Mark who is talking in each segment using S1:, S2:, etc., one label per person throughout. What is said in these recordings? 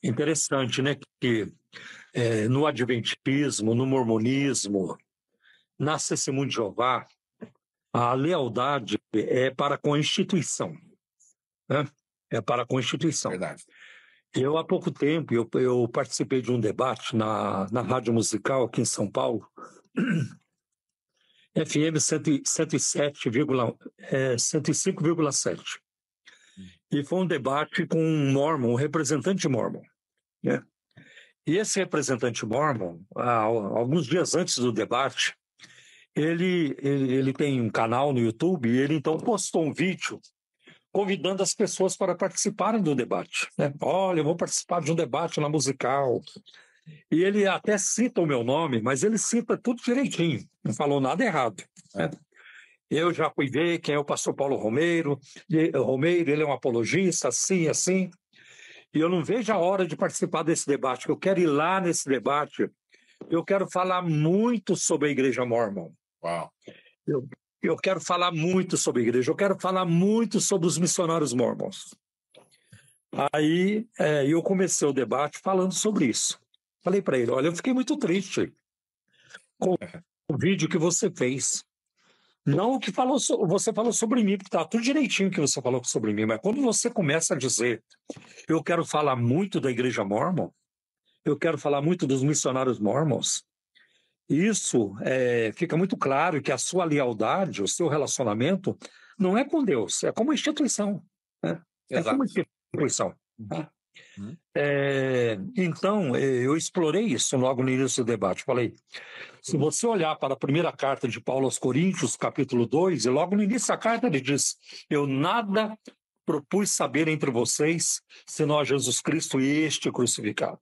S1: Interessante, né? Que no Adventismo, no Mormonismo, na Testemunha de Jeová, a lealdade é para com a instituição, né? É para com a instituição.
S2: Verdade.
S1: Eu, há pouco tempo, eu participei de um debate na Rádio Musical aqui em São Paulo, FM 105,7. E foi um debate com um mormon, um representante mormon, né? E esse representante mormon, alguns dias antes do debate, ele tem um canal no YouTube e ele então postou um vídeo convidando as pessoas para participarem do debate, né? Olha, eu vou participar de um debate na Musical. E ele até cita o meu nome, mas ele cita tudo direitinho, não falou nada errado, né? Eu já fui ver quem é o pastor Paulo Romeiro, ele é um apologista, assim, assim. E eu não vejo a hora de participar desse debate, eu quero ir lá nesse debate, eu quero falar muito sobre a Igreja Mormon.
S2: Uau.
S1: Eu quero falar muito sobre a igreja, eu quero falar muito sobre os missionários mormons. Aí eu comecei o debate falando sobre isso. Falei para ele, olha, eu fiquei muito triste com o vídeo que você fez. Não o que você falou sobre mim, porque está tudo direitinho que você falou sobre mim, mas quando você começa a dizer, eu quero falar muito da igreja mormon, eu quero falar muito dos missionários mormons, isso fica muito claro que a sua lealdade, o seu relacionamento, não é com Deus, é como instituição, né? É como instituição. Tá? Então, eu explorei isso logo no início do debate. Falei, se você olhar para a primeira carta de Paulo aos Coríntios, capítulo 2, e logo no início da carta ele diz, eu nada propus saber entre vocês, senão a Jesus Cristo e este crucificado.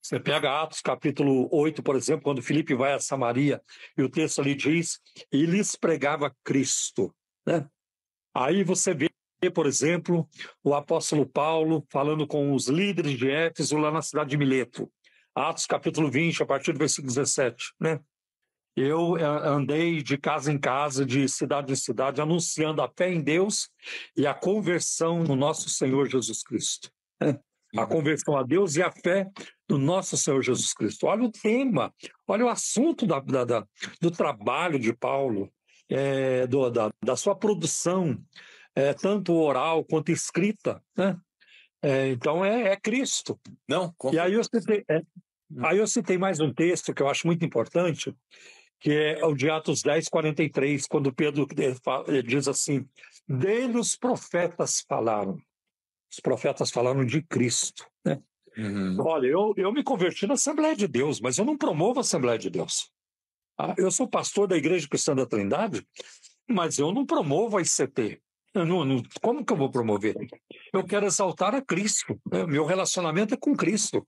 S1: Você pega Atos capítulo 8, por exemplo, quando Filipe vai a Samaria, e o texto ali diz, e lhes pregava Cristo, né? Aí você vê, por exemplo, o apóstolo Paulo falando com os líderes de Éfeso lá na cidade de Mileto. Atos capítulo 20, a partir do versículo 17, né? Eu andei de casa em casa, de cidade em cidade, anunciando a fé em Deus e a conversão no nosso Senhor Jesus Cristo, né? A conversão a Deus e a fé do nosso Senhor Jesus Cristo. Olha o tema, olha o assunto do trabalho de Paulo, da sua produção, tanto oral quanto escrita, né? Então é Cristo.
S2: Não,
S1: e aí eu citei mais um texto que eu acho muito importante, que é o de Atos 10, 43, quando Pedro diz assim, dele os profetas falaram. Os profetas falaram de Cristo, né? Olha, eu me converti na Assembleia de Deus, mas eu não promovo a Assembleia de Deus. Eu sou pastor da Igreja Cristã da Trindade, mas eu não promovo a ICT. Como que eu vou promover? Eu quero exaltar a Cristo, né? Meu relacionamento é com Cristo,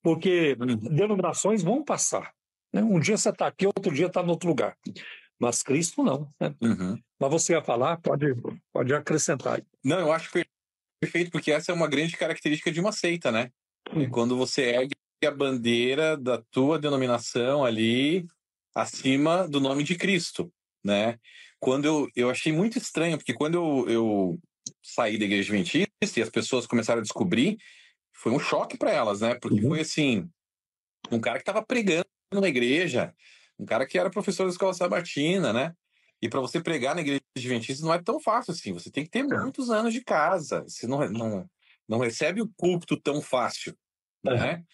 S1: porque denominações vão passar, né? Um dia você está aqui, outro dia está em outro lugar, mas Cristo não, né? Mas você ia falar, pode acrescentar.
S2: Não, eu acho perfeito, porque essa é uma grande característica de uma seita, né? É quando você ergue a bandeira da tua denominação ali acima do nome de Cristo, né? Quando eu achei muito estranho, porque quando eu saí da igreja adventista e as pessoas começaram a descobrir, foi um choque para elas, né? Porque foi assim, um cara que estava pregando na igreja, um cara que era professor da escola sabatina, né? E para você pregar na igreja adventista não é tão fácil assim, você tem que ter muitos anos de casa, você não recebe o púlpito tão fácil, né?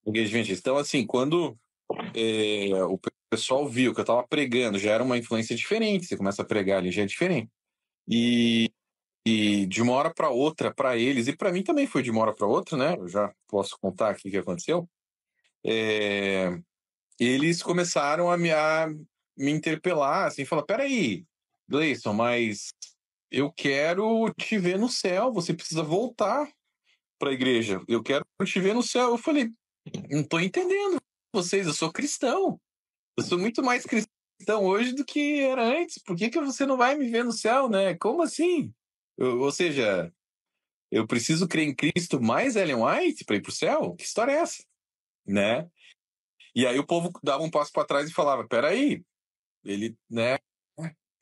S2: Na igreja adventista. Então, assim, quando o pessoal viu que eu estava pregando, já era uma influência diferente, você começa a pregar ali, já é diferente. E de uma hora para outra, para eles, e para mim também foi de uma hora para outra, né? Eu já posso contar aqui o que aconteceu. Eles começaram a me interpelar, assim, falar, peraí, Gleison, mas eu quero te ver no céu, você precisa voltar para a igreja, eu quero te ver no céu. Eu falei, não estou entendendo vocês, eu sou cristão, eu sou muito mais cristão hoje do que era antes, por que você não vai me ver no céu, né? Como assim? Ou seja, eu preciso crer em Cristo mais Ellen White para ir para o céu? Que história é essa? Né? E aí o povo dava um passo para trás e falava, peraí, ele, né?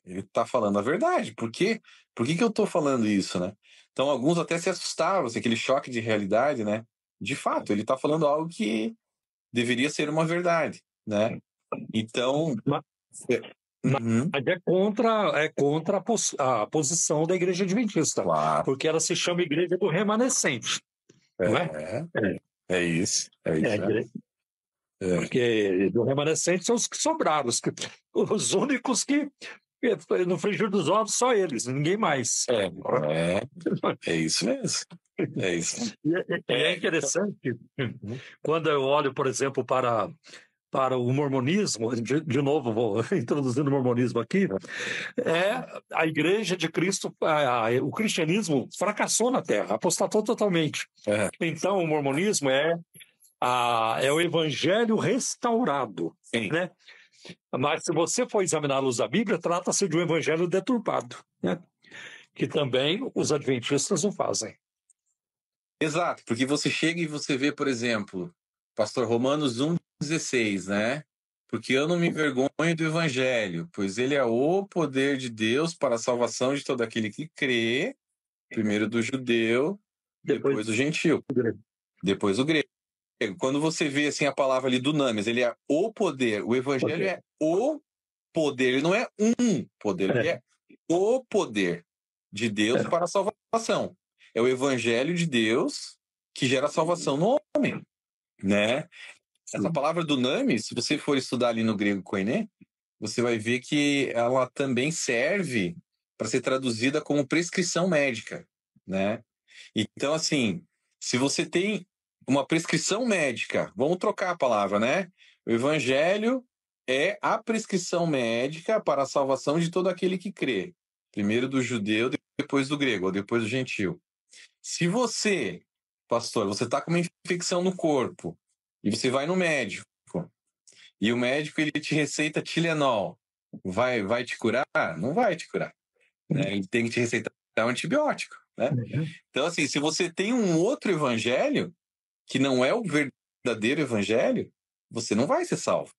S2: Ele está falando a verdade. Por quê? Por que eu estou falando isso, né? Então, alguns até se assustavam, assim, aquele choque de realidade, né? De fato, ele está falando algo que deveria ser uma verdade, né? Então,
S1: Mas,
S2: uhum,
S1: mas é contra a posição da Igreja Adventista,
S2: claro,
S1: porque ela se chama Igreja do Remanescente, não é?
S2: é isso,
S1: É, porque do Remanescente são os que sobraram, os únicos que, no frigir dos ovos, só eles, ninguém mais.
S2: É isso mesmo, é isso.
S1: É interessante, quando eu olho, por exemplo, para o mormonismo, de novo vou introduzindo o mormonismo aqui, a Igreja de Cristo, o cristianismo fracassou na Terra, apostatou totalmente. Então, o mormonismo é o evangelho restaurado,
S2: Sim.
S1: né? Mas se você for examinar a luz da Bíblia, trata-se de um evangelho deturpado, né? Que também os adventistas não fazem.
S2: Exato, porque você chega e você vê, por exemplo, Pastor Romanos 1,16, né? Porque eu não me envergonho do evangelho, pois ele é o poder de Deus para a salvação de todo aquele que crê, primeiro do judeu, depois do gentil, depois do grego. Quando você vê assim a palavra ali dunamis, ele é o poder, o evangelho é o poder, ele não é um poder, ele é o poder de Deus para a salvação. É o evangelho de Deus que gera salvação no homem, né? Essa palavra dunamis, se você for estudar ali no grego koiné, você vai ver que ela também serve para ser traduzida como prescrição médica, né? Então, assim, se você tem uma prescrição médica, vamos trocar a palavra, né? O evangelho é a prescrição médica para a salvação de todo aquele que crê. Primeiro do judeu, depois do grego, ou depois do gentil. Se você, pastor, você está com uma infecção no corpo e você vai no médico e o médico ele te receita Tilenol, vai te curar? Não vai te curar, né? Ele tem que te receitar um antibiótico, né? Então, assim, se você tem um outro evangelho que não é o verdadeiro evangelho, você não vai ser salvo,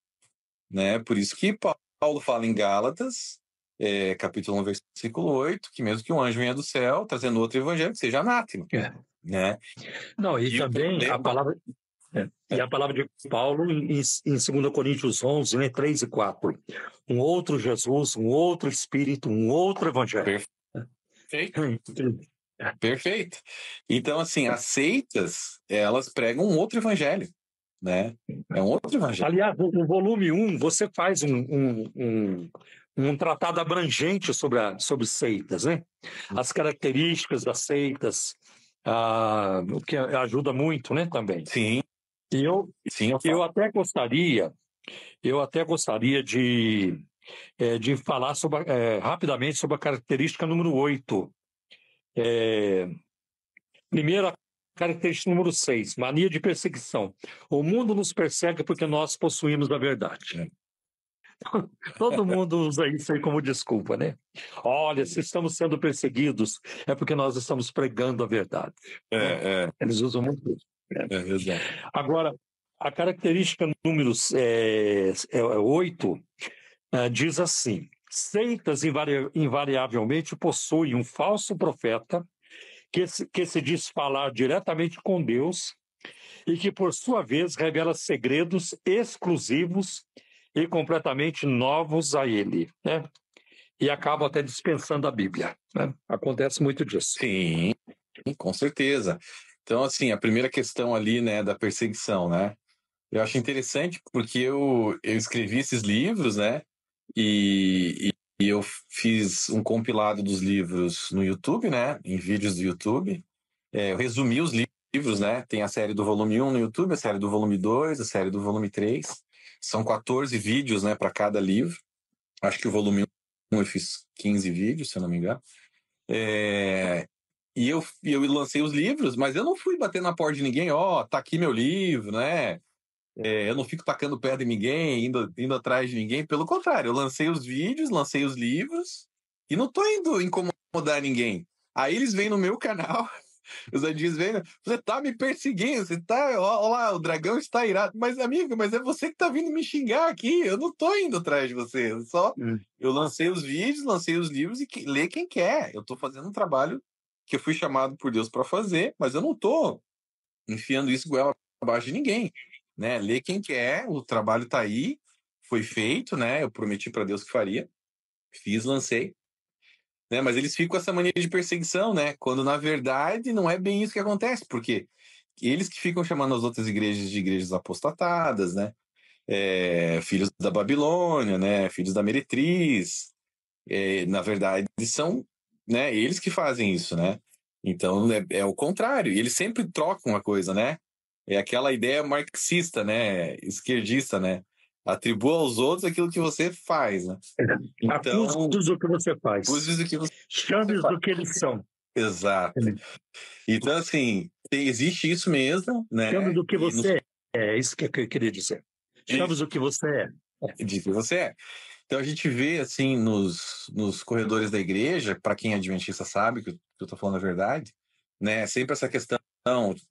S2: né? Por isso que Paulo fala em Gálatas, capítulo 1, versículo 8, que mesmo que um anjo venha do céu trazendo outro evangelho, que seja anátema, né?
S1: Não, e também a palavra... E a palavra de Paulo em 2 Coríntios 11, né, 3 e 4. Um outro Jesus, um outro Espírito, um outro Evangelho.
S2: Perfeito. Então, assim, as seitas, elas pregam um outro evangelho, né? É um outro evangelho.
S1: Aliás, no volume 1, você faz um tratado abrangente sobre seitas, né? As características das seitas, o que ajuda muito, né, também.
S2: Sim.
S1: E eu até gostaria de falar rapidamente sobre a característica número 8. Primeira característica número 6, mania de perseguição. O mundo nos persegue porque nós possuímos a verdade. Todo mundo usa isso aí como desculpa, né? Olha, se estamos sendo perseguidos, é porque nós estamos pregando a verdade. Eles usam muito isso. Agora, a característica número 8 diz assim: seitas invariavelmente possuem um falso profeta que se diz falar diretamente com Deus e que, por sua vez, revela segredos exclusivos e completamente novos a ele, né? E acaba até dispensando a Bíblia, né? Acontece muito disso.
S2: Sim, com certeza. Então, assim, a primeira questão ali, né, da perseguição, né? Eu acho interessante porque eu escrevi esses livros, né? E eu fiz um compilado dos livros no YouTube, né? Em vídeos do YouTube. Eu resumi os livros, né? Tem a série do volume 1 no YouTube, a série do volume 2, a série do volume 3. São 14 vídeos, né, para cada livro. Acho que o volume 1 eu fiz 15 vídeos, se eu não me engano. E eu lancei os livros, mas eu não fui bater na porta de ninguém, tá aqui meu livro, né? Eu não fico tacando pedra em ninguém, indo atrás de ninguém. Pelo contrário, eu lancei os vídeos, lancei os livros e não tô indo incomodar ninguém. Aí eles vêm no meu canal Os anjinhos vêm, você tá me perseguindo, você tá, ó lá, o dragão está irado. Mas, amigo, mas é você que tá vindo me xingar aqui, eu não tô indo atrás de você, eu lancei os vídeos, lancei os livros e lê quem quer. Eu tô fazendo um trabalho que eu fui chamado por Deus para fazer, mas eu não tô enfiando isso goela abaixo de ninguém, né? Lê quem quer, o trabalho tá aí, foi feito, né? Eu prometi para Deus que faria, fiz, lancei, né? Mas eles ficam com essa mania de perseguição, né? Quando na verdade não é bem isso que acontece, porque eles que ficam chamando as outras igrejas de igrejas apostatadas, né? Filhos da Babilônia, né? Filhos da meretriz, na verdade são, né? Eles que fazem isso, né? Então é o contrário. E eles sempre trocam a coisa, né? É aquela ideia marxista, né? Esquerdista, né? Atribua aos outros aquilo que você faz, né? Então,
S1: acuse-os do que você faz.
S2: use do que você
S1: Chame-os
S2: faz.
S1: do que eles são.
S2: Exato. Então, assim, existe isso mesmo, né?
S1: Chame do que você é. Isso que eu queria dizer. Chame-os do que você é.
S2: De que você é. Então a gente vê, assim, nos corredores da igreja, para quem é adventista sabe que eu estou falando a verdade, né? Sempre essa questão,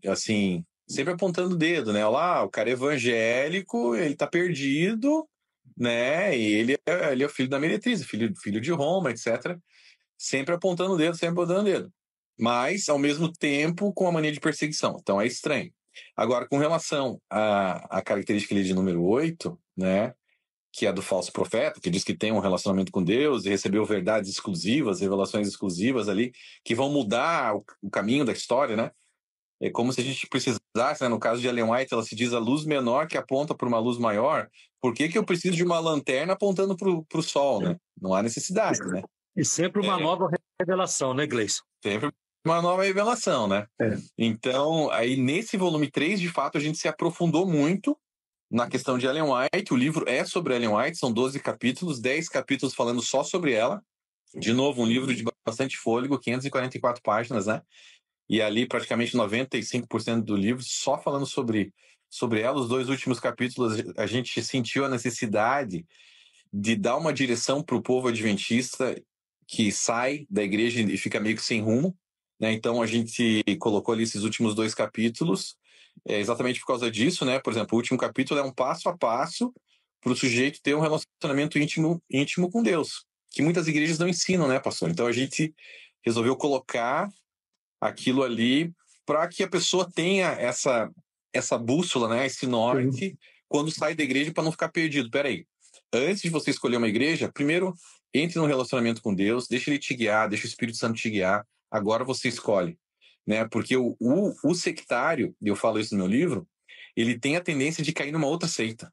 S2: assim, sempre apontando o dedo, né? Olha lá, o cara é evangélico, ele tá perdido, né? E ele é o filho da meretriz, filho de Roma, etc. Sempre apontando o dedo, sempre apontando o dedo. Mas, ao mesmo tempo, com a mania de perseguição. Então é estranho. Agora, com relação à característica ali de número 8, né? Que é do falso profeta, que diz que tem um relacionamento com Deus e recebeu verdades exclusivas, revelações exclusivas ali, que vão mudar o caminho da história, né? É como se a gente precisasse, né? No caso de Ellen White, ela se diz a luz menor que aponta para uma luz maior. Por que eu preciso de uma lanterna apontando para o sol, né? Não há necessidade, né?
S1: E sempre uma nova revelação, né, Gleison?
S2: Sempre uma nova revelação, né? Então, aí nesse volume 3, de fato, a gente se aprofundou muito na questão de Ellen White. O livro é sobre Ellen White, são 12 capítulos, 10 capítulos falando só sobre ela. De novo, um livro de bastante fôlego, 544 páginas, né? E ali praticamente 95% do livro só falando sobre ela. Os 2 últimos capítulos a gente sentiu a necessidade de dar uma direção para o povo adventista que sai da igreja e fica meio que sem rumo, né? Então a gente colocou ali esses últimos 2 capítulos exatamente por causa disso, né? Por exemplo, o último capítulo é um passo a passo para o sujeito ter um relacionamento íntimo com Deus, que muitas igrejas não ensinam, né, pastor? Então a gente resolveu colocar aquilo ali para que a pessoa tenha essa bússola, né? Esse norte quando sai da igreja, para não ficar perdido. Peraí, antes de você escolher uma igreja, primeiro entre num relacionamento com Deus, deixa ele te guiar, deixa o Espírito Santo te guiar. Agora você escolhe, né? Porque o sectário, e eu falo isso no meu livro, ele tem a tendência de cair numa outra seita.